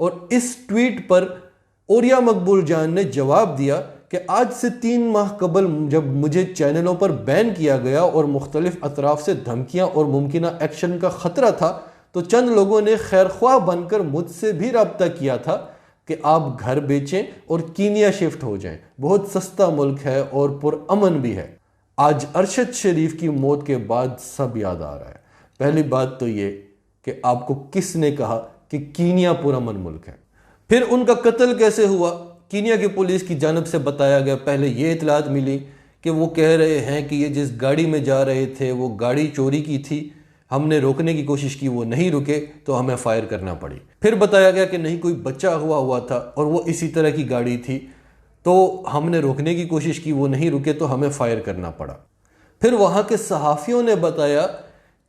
اور اس ٹویٹ پر اوریا مقبول جان نے جواب دیا کہ آج سے 3 ماہ قبل جب مجھے چینلوں پر بین کیا گیا اور مختلف اطراف سے دھمکیاں اور ممکنہ ایکشن کا خطرہ تھا تو چند لوگوں نے خیرخواہ بن کر مجھ سے بھی رابطہ کیا تھا کہ آپ گھر بیچیں اور کینیا شفٹ ہو جائیں، بہت سستا ملک ہے اور پرامن بھی ہے۔ آج ارشد شریف کی موت کے بعد سب یاد آ رہا ہے۔ پہلی بات تو یہ کہ آپ کو کس نے کہا کہ کینیا پرامن ملک ہے؟ پھر ان کا قتل کیسے ہوا؟ کینیا کی پولیس کی جانب سے بتایا گیا، پہلے یہ اطلاعات ملی کہ وہ کہہ رہے ہیں کہ یہ جس گاڑی میں جا رہے تھے وہ گاڑی چوری کی تھی، ہم نے روکنے کی کوشش کی، وہ نہیں رکے تو ہمیں فائر کرنا پڑی۔ پھر بتایا گیا کہ نہیں، کوئی بچہ ہوا تھا اور وہ اسی طرح کی گاڑی تھی تو ہم نے روکنے کی کوشش کی، وہ نہیں رکے تو ہمیں فائر کرنا پڑا۔ پھر وہاں کے صحافیوں نے بتایا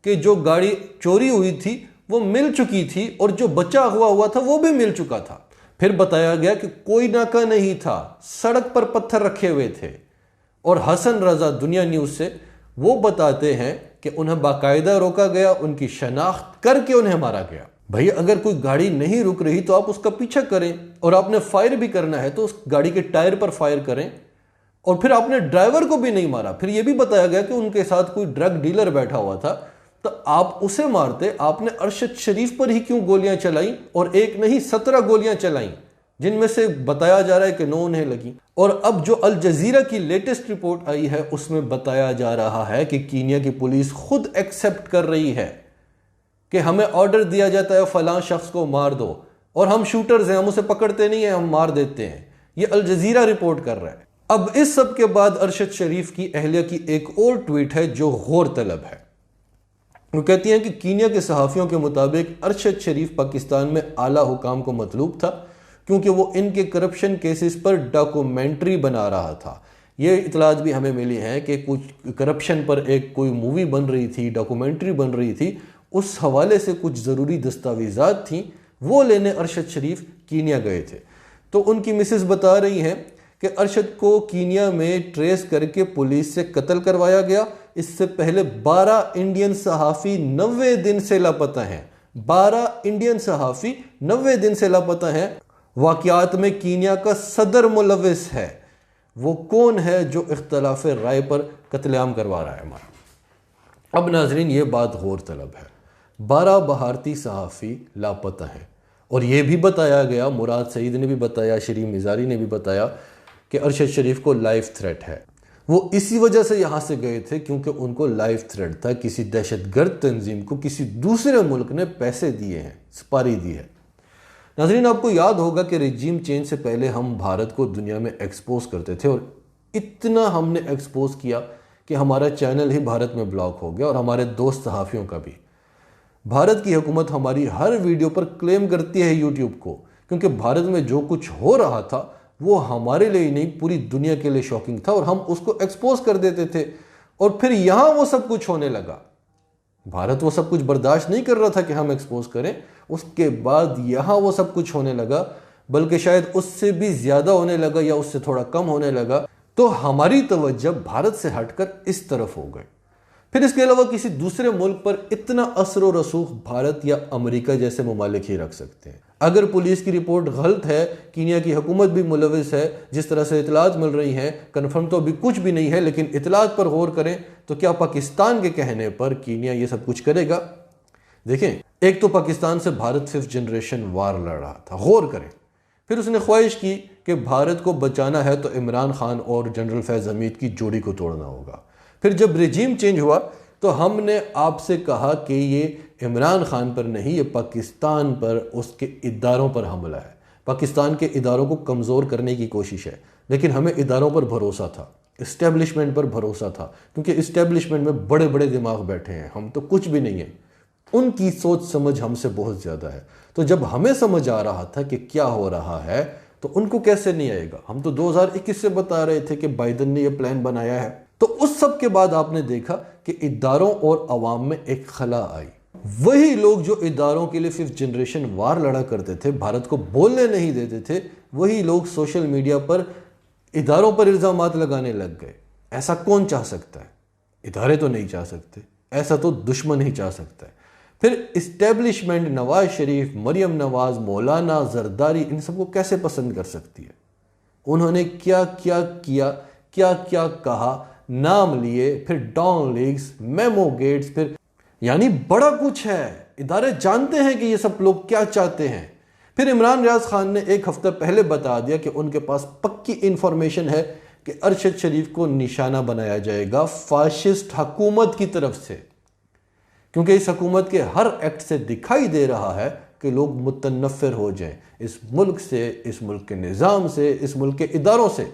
کہ جو گاڑی چوری ہوئی تھی وہ مل چکی تھی اور جو بچہ ہوا تھا وہ بھی مل چکا تھا۔ پھر بتایا گیا کہ کوئی ناکہ نہیں تھا، سڑک پر پتھر رکھے ہوئے تھے، اور حسن رضا دنیا نیوز سے وہ بتاتے ہیں کہ انہیں باقاعدہ روکا گیا، ان کی شناخت کر کے انہیں مارا گیا۔ بھئی اگر کوئی گاڑی نہیں رک رہی تو آپ اس کا پیچھا کریں، اور آپ نے فائر بھی کرنا ہے تو اس گاڑی کے ٹائر پر فائر کریں، اور پھر آپ نے ڈرائیور کو بھی نہیں مارا۔ پھر یہ بھی بتایا گیا کہ ان کے ساتھ کوئی ڈرگ ڈیلر بیٹھا ہوا تھا تو آپ اسے مارتے، آپ نے ارشد شریف پر ہی کیوں گولیاں چلائیں؟ اور ایک نہیں 17 گولیاں چلائیں، جن میں سے بتایا جا رہا ہے کہ 9 انہیں لگیں۔ اور اب جو الجزیرہ کی لیٹسٹ رپورٹ آئی ہے اس میں بتایا جا رہا ہے کہ کینیا کی پولیس خود ایکسپٹ کر رہی ہے کہ ہمیں آرڈر دیا جاتا ہے فلاں شخص کو مار دو، اور ہم شوٹرز ہیں، ہم اسے پکڑتے نہیں ہیں، ہم مار دیتے ہیں۔ یہ الجزیرہ رپورٹ کر رہا ہے۔ اب اس سب کے بعد ارشد شریف کی اہلیہ کی ایک اور ٹویٹ ہے جو غور طلب ہے۔ وہ کہتی ہیں کہ کینیا کے صحافیوں کے مطابق ارشد شریف پاکستان میں اعلیٰ حکام کو مطلوب تھا کیونکہ وہ ان کے کرپشن کیسز پر ڈاکومنٹری بنا رہا تھا۔ یہ اطلاعات بھی ہمیں ملی ہیں کہ کچھ کرپشن پر ایک کوئی مووی بن رہی تھی، ڈاکومنٹری بن رہی تھی، اس حوالے سے کچھ ضروری دستاویزات تھیں، وہ لینے ارشد شریف کینیا گئے تھے۔ تو ان کی مسز بتا رہی ہیں کہ ارشد کو کینیا میں ٹریس کر کے پولیس سے قتل کروایا گیا۔ اس سے پہلے 12 انڈین صحافی 90 دن سے لاپتہ ہیں۔ 12 انڈین صحافی 90 دن سے لاپتہ ہیں۔ واقعات میں کینیا کا صدر ملوث ہے۔ وہ کون ہے جو اختلاف رائے پر قتل عام کروا رہا ہے ہمارا؟ اب ناظرین یہ بات غور طلب ہے۔ 12 بھارتی صحافی لاپتہ ہیں، اور یہ بھی بتایا گیا، مراد سعید نے بھی بتایا، شریم مزاری نے بھی بتایا کہ ارشد شریف کو لائف تھریٹ ہے۔ وہ اسی وجہ سے یہاں سے گئے تھے کیونکہ ان کو لائف تھریٹ تھا، کسی دہشت گرد تنظیم کو کسی دوسرے ملک نے پیسے دیے ہیں، سپاری دی ہے۔ ناظرین آپ کو یاد ہوگا کہ رجیم چینج سے پہلے ہم بھارت کو دنیا میں ایکسپوز کرتے تھے، اور اتنا ہم نے ایکسپوز کیا کہ ہمارا چینل ہی بھارت میں بلاک ہو گیا، اور ہمارے دوست صحافیوں کا بھی۔ بھارت کی حکومت ہماری ہر ویڈیو پر کلیم کرتی ہے یوٹیوب کو، کیونکہ بھارت میں جو کچھ ہو رہا تھا وہ ہمارے لیے نہیں پوری دنیا کے لیے شاکنگ تھا، اور ہم اس کو ایکسپوز کر دیتے تھے، اور پھر یہاں وہ سب کچھ ہونے لگا۔ بھارت وہ سب کچھ برداشت نہیں کر رہا تھا کہ ہم ایکسپوز کریں، اس کے بعد یہاں وہ سب کچھ ہونے لگا، بلکہ شاید اس سے بھی زیادہ ہونے لگا یا اس سے تھوڑا کم ہونے لگا، تو ہماری توجہ بھارت سے ہٹ کر اس طرف ہو گئی۔ پھر اس کے علاوہ کسی دوسرے ملک پر اتنا اثر و رسوخ بھارت یا امریکہ جیسے ممالک ہی رکھ سکتے ہیں۔ اگر پولیس کی رپورٹ غلط ہے، کینیا کی حکومت بھی ملوث ہے، جس طرح سے اطلاعات مل رہی ہیں، کنفرم تو ابھی کچھ بھی نہیں ہے، لیکن اطلاعات پر غور کریں تو کیا پاکستان کے کہنے پر کینیا یہ سب کچھ کرے گا؟ دیکھیں، ایک تو پاکستان سے بھارت 5th جنریشن وار لڑ رہا تھا، غور کریں۔ پھر اس نے خواہش کی کہ بھارت کو بچانا ہے تو عمران خان اور جنرل فیض حمید کی جوڑی کو توڑنا ہوگا۔ پھر جب رجیم چینج ہوا تو ہم نے آپ سے کہا کہ یہ عمران خان پر نہیں، یہ پاکستان پر، اس کے اداروں پر حملہ ہے، پاکستان کے اداروں کو کمزور کرنے کی کوشش ہے۔ لیکن ہمیں اداروں پر بھروسہ تھا، اسٹیبلشمنٹ پر بھروسہ تھا، کیونکہ اسٹیبلشمنٹ میں بڑے بڑے دماغ بیٹھے ہیں، ہم تو کچھ بھی نہیں ہیں، ان کی سوچ سمجھ ہم سے بہت زیادہ ہے۔ تو جب ہمیں سمجھ آ رہا تھا کہ کیا ہو رہا ہے تو ان کو کیسے نہیں آئے گا؟ ہم تو 2021 سے بتا رہے تھے کہ بائیڈن نے یہ پلان بنایا ہے۔ تو اس سب کے بعد آپ نے دیکھا کہ اداروں اور عوام میں ایک خلا آئی۔ وہی لوگ جو اداروں کے لیے 5th جنریشن وار لڑا کرتے تھے، بھارت کو بولنے نہیں دیتے تھے، وہی لوگ سوشل میڈیا پر اداروں پر الزامات لگانے لگ گئے۔ ایسا کون چاہ سکتا ہے؟ ادارے تو نہیں چاہ سکتے، ایسا تو دشمن ہی چاہ سکتا ہے۔ پھر اسٹیبلشمنٹ نواز شریف، مریم نواز، مولانا زرداری ان سب کو کیسے پسند کر سکتی ہے؟ انہوں نے کیا کیا کیا، کیا کیا کہا، نام لیے، پھر ڈان لیگز، میمو گیٹس، پھر یعنی بڑا کچھ ہے۔ ادارے جانتے ہیں کہ یہ سب لوگ کیا چاہتے ہیں۔ پھر عمران ریاض خان نے ایک ہفتہ پہلے بتا دیا کہ ان کے پاس پکی انفارمیشن ہے کہ ارشد شریف کو نشانہ بنایا جائے گا فاشسٹ حکومت کی طرف سے، کیونکہ اس حکومت کے ہر ایکٹ سے دکھائی دے رہا ہے کہ لوگ متنفر ہو جائیں اس ملک سے، اس ملک کے نظام سے، اس ملک کے اداروں سے۔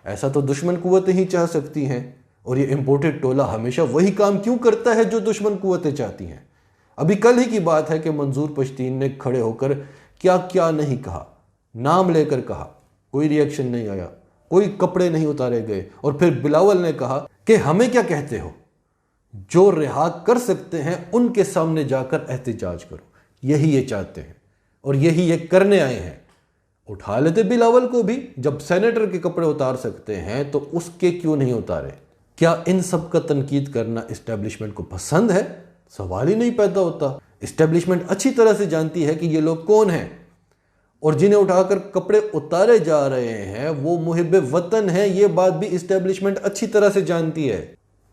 ایسا تو دشمن قوتیں ہی چاہ سکتی ہیں، اور یہ امپورٹڈ ٹولہ ہمیشہ وہی کام کیوں کرتا ہے جو دشمن قوتیں چاہتی ہیں؟ ابھی کل ہی کی بات ہے کہ منظور پشتین نے کھڑے ہو کر کیا کیا نہیں کہا، نام لے کر کہا، کوئی ری ایکشن نہیں آیا، کوئی کپڑے نہیں اتارے گئے۔ اور پھر بلاول نے کہا کہ ہمیں کیا کہتے ہو، جو رہا کر سکتے ہیں ان کے سامنے جا کر احتجاج کرو۔ یہی یہ چاہتے ہیں اور یہی یہ کرنے آئے ہیں۔ اٹھا لیتے بلاول کو بھی، جب سینیٹر کے کپڑے اتار سکتے ہیں تو اس کے کیوں نہیں اتارے؟ کیا ان سب کا تنقید کرنا اسٹیبلشمنٹ کو پسند ہے؟ سوال ہی نہیں پیدا ہوتا۔ اسٹیبلشمنٹ اچھی طرح سے جانتی ہے کہ یہ لوگ کون ہیں، اور جنہیں اٹھا کر کپڑے اتارے جا رہے ہیں وہ محب وطن ہیں۔ یہ بات بھی اسٹیبلشمنٹ اچھی طرح سے جانتی ہے،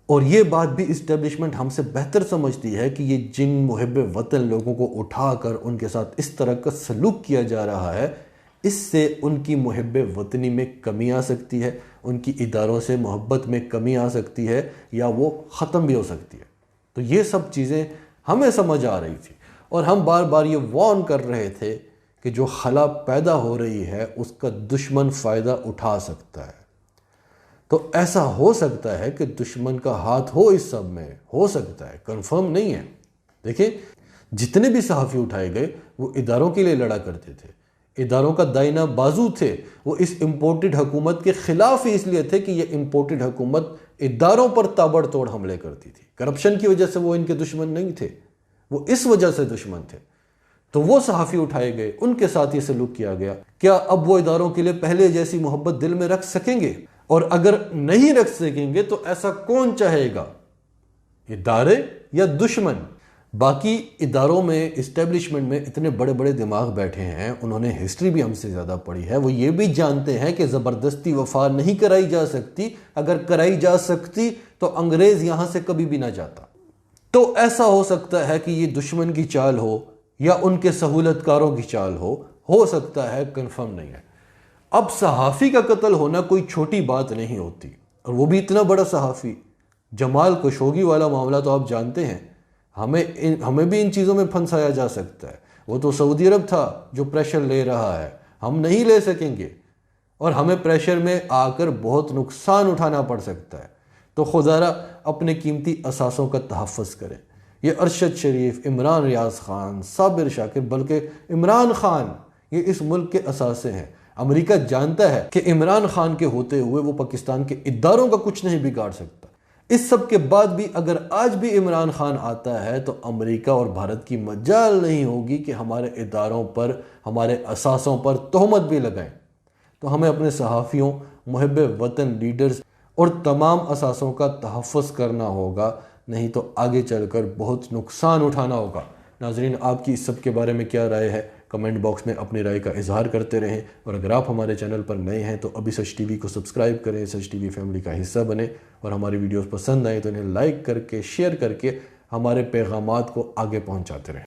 اور یہ بات بھی اسٹیبلشمنٹ ہم سے بہتر سمجھتی ہے کہ یہ جن محب وطن لوگوں کو اٹھا کر ان کے ساتھ اس طرح کا سلوک کیا جا رہا ہے، اس سے ان کی محب وطنی میں کمی آ سکتی ہے، ان کی اداروں سے محبت میں کمی آ سکتی ہے، یا وہ ختم بھی ہو سکتی ہے۔ تو یہ سب چیزیں ہمیں سمجھ آ رہی تھی، اور ہم بار بار یہ وارن کر رہے تھے کہ جو خلا پیدا ہو رہی ہے اس کا دشمن فائدہ اٹھا سکتا ہے۔ تو ایسا ہو سکتا ہے کہ دشمن کا ہاتھ ہو اس سب میں، ہو سکتا ہے، کنفرم نہیں ہے۔ دیکھیں، جتنے بھی صحافی اٹھائے گئے وہ اداروں کے لیے لڑا کرتے تھے، اداروں کا دائنا بازو تھے، وہ اس امپورٹڈ حکومت کے خلاف ہی اس لیے تھے کہ یہ امپورٹڈ حکومت اداروں پر تابڑ توڑ حملے کرتی تھی۔ کرپشن کی وجہ سے وہ ان کے دشمن نہیں تھے، وہ اس وجہ سے دشمن تھے۔ تو وہ صحافی اٹھائے گئے، ان کے ساتھ یہ سلوک کیا گیا۔ کیا اب وہ اداروں کے لیے پہلے جیسی محبت دل میں رکھ سکیں گے؟ اور اگر نہیں رکھ سکیں گے تو ایسا کون چاہے گا، ادارے یا دشمن؟ باقی اداروں میں، اسٹیبلشمنٹ میں اتنے بڑے بڑے دماغ بیٹھے ہیں، انہوں نے ہسٹری بھی ہم سے زیادہ پڑھی ہے، وہ یہ بھی جانتے ہیں کہ زبردستی وفا نہیں کرائی جا سکتی، اگر کرائی جا سکتی تو انگریز یہاں سے کبھی بھی نہ جاتا۔ تو ایسا ہو سکتا ہے کہ یہ دشمن کی چال ہو یا ان کے سہولت کاروں کی چال ہو سکتا ہے، کنفرم نہیں ہے۔ اب صحافی کا قتل ہونا کوئی چھوٹی بات نہیں ہوتی، اور وہ بھی اتنا بڑا صحافی۔ جمال خشوگی والا معاملہ تو آپ جانتے ہیں، ہمیں بھی ان چیزوں میں پھنسایا جا سکتا ہے۔ وہ تو سعودی عرب تھا جو پریشر لے رہا ہے، ہم نہیں لے سکیں گے، اور ہمیں پریشر میں آ کر بہت نقصان اٹھانا پڑ سکتا ہے۔ تو خدا را اپنے قیمتی اثاثوں کا تحفظ کریں۔ یہ ارشد شریف، عمران ریاض خان، صابر شاکر، بلکہ عمران خان، یہ اس ملک کے اثاثے ہیں۔ امریکہ جانتا ہے کہ عمران خان کے ہوتے ہوئے وہ پاکستان کے اداروں کا کچھ نہیں بگاڑ سکتا۔ اس سب کے بعد بھی اگر آج بھی عمران خان آتا ہے تو امریکہ اور بھارت کی مجال نہیں ہوگی کہ ہمارے اداروں پر، ہمارے اثاثوں پر تہمت بھی لگائیں۔ تو ہمیں اپنے صحافیوں، محب وطن لیڈرز اور تمام اثاثوں کا تحفظ کرنا ہوگا، نہیں تو آگے چل کر بہت نقصان اٹھانا ہوگا۔ ناظرین، آپ کی اس سب کے بارے میں کیا رائے ہے؟ کمنٹ باکس میں اپنی رائے کا اظہار کرتے رہیں، اور اگر آپ ہمارے چینل پر نئے ہیں تو ابھی سچ ٹی وی کو سبسکرائب کریں، سچ ٹی وی فیملی کا حصہ بنیں، اور ہماری ویڈیوز پسند آئیں تو انہیں لائک کر کے، شیئر کر کے ہمارے پیغامات کو آگے پہنچاتے رہیں۔